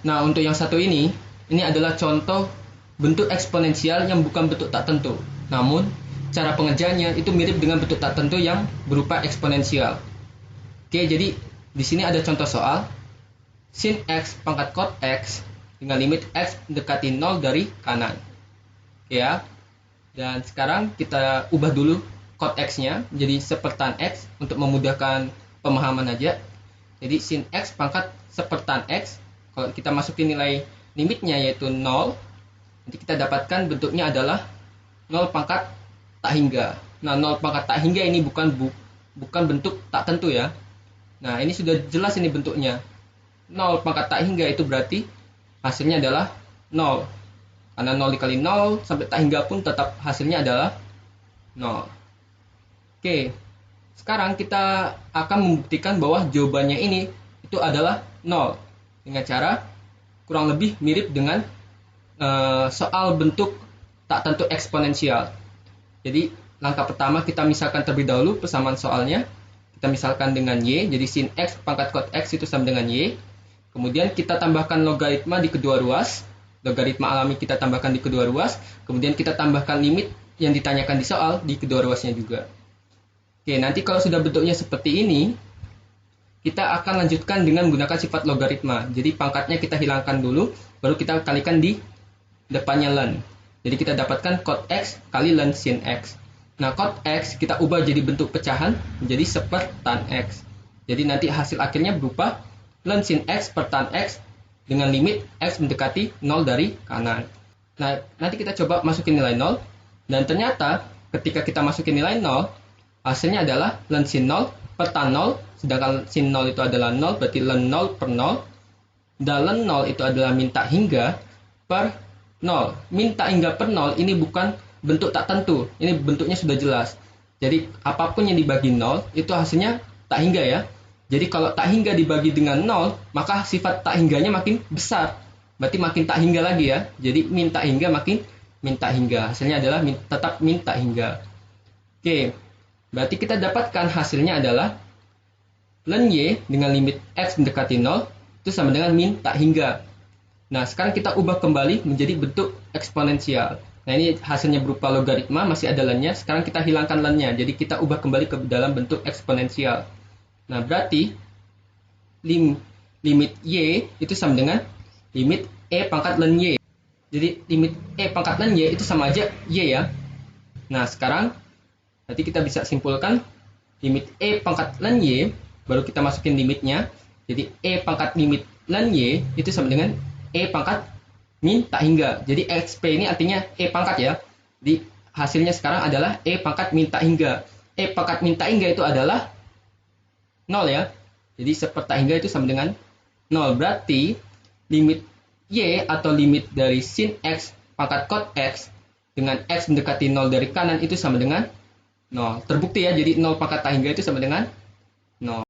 Nah, untuk yang satu ini adalah contoh bentuk eksponensial yang bukan bentuk tak tentu. Namun, cara pengerjaannya itu mirip dengan bentuk tak tentu yang berupa eksponensial. Oke, jadi di sini ada contoh soal sin x pangkat cos x dengan limit x mendekati 0 dari kanan. Oke ya. Dan sekarang kita ubah dulu cos x-nya jadi sepertan x untuk memudahkan pemahaman aja. Jadi sin x pangkat sepertan x, kalau kita masukin nilai limitnya yaitu 0, nanti kita dapatkan bentuknya adalah 0 pangkat tak hingga. Nah, 0 pangkat tak hingga ini bukan bentuk tak tentu ya. Nah, ini sudah jelas ini bentuknya. 0 pangkat tak hingga itu berarti hasilnya adalah 0. Karena 0 dikali 0 sampai tak hingga pun tetap hasilnya adalah 0. Oke, sekarang kita akan membuktikan bahwa jawabannya ini itu adalah 0 dengan cara kurang lebih mirip dengan soal bentuk tak tentu eksponensial. Jadi langkah pertama kita misalkan terlebih dahulu persamaan soalnya. Kita misalkan dengan y, jadi sin x pangkat cos x itu sama dengan y. Kemudian kita tambahkan logaritma di kedua ruas. Logaritma alami kita tambahkan di kedua ruas. Kemudian kita tambahkan limit yang ditanyakan di soal di kedua ruasnya juga. Oke, nanti kalau sudah bentuknya seperti ini, kita akan lanjutkan dengan menggunakan sifat logaritma. Jadi pangkatnya kita hilangkan dulu, baru kita kalikan di depannya ln. Jadi kita dapatkan cos x kali ln sin x. Nah, cos x kita ubah jadi bentuk pecahan menjadi sepertan x. Jadi nanti hasil akhirnya berupa ln sin x per tan x dengan limit x mendekati 0 dari kanan. Nah, nanti kita coba masukin nilai 0. Dan ternyata ketika kita masukin nilai 0, hasilnya adalah ln sin 0 per tan 0. Sedangkan sin 0 itu adalah 0, berarti ln 0 per 0. Dan ln 0 itu adalah min tak hingga per 0. Min tak hingga per 0 ini bukan bentuk tak tentu. Ini bentuknya sudah jelas. Jadi apapun yang dibagi 0 itu hasilnya tak hingga ya. Jadi kalau tak hingga dibagi dengan 0, maka sifat tak hingganya makin besar. Berarti makin tak hingga lagi ya. Jadi min tak hingga makin min tak hingga. Hasilnya adalah tetap min tak hingga. Oke. Berarti kita dapatkan hasilnya adalah ln y dengan limit x mendekati 0 itu sama dengan min tak hingga. Nah, sekarang kita ubah kembali menjadi bentuk eksponensial. Nah, ini hasilnya berupa logaritma, masih ada ln-nya. Sekarang kita hilangkan ln-nya. Jadi kita ubah kembali ke dalam bentuk eksponensial. Nah, berarti limit y itu sama dengan limit e pangkat ln y. Jadi limit e pangkat ln y itu sama aja y ya. Nah, sekarang nanti kita bisa simpulkan limit e pangkat ln y, baru kita masukin limitnya. Jadi e pangkat limit ln y itu sama dengan e pangkat min tak hingga. Jadi xp ini artinya e pangkat ya. Jadi hasilnya sekarang adalah e pangkat min tak hingga. E pangkat min tak hingga itu adalah 0 ya. Jadi seper tak hingga itu sama dengan 0. Berarti limit y atau limit dari sin x pangkat cos x dengan x mendekati 0 dari kanan itu sama dengan 0. Terbukti ya. Jadi 0 pangkat tak hingga itu sama dengan 0.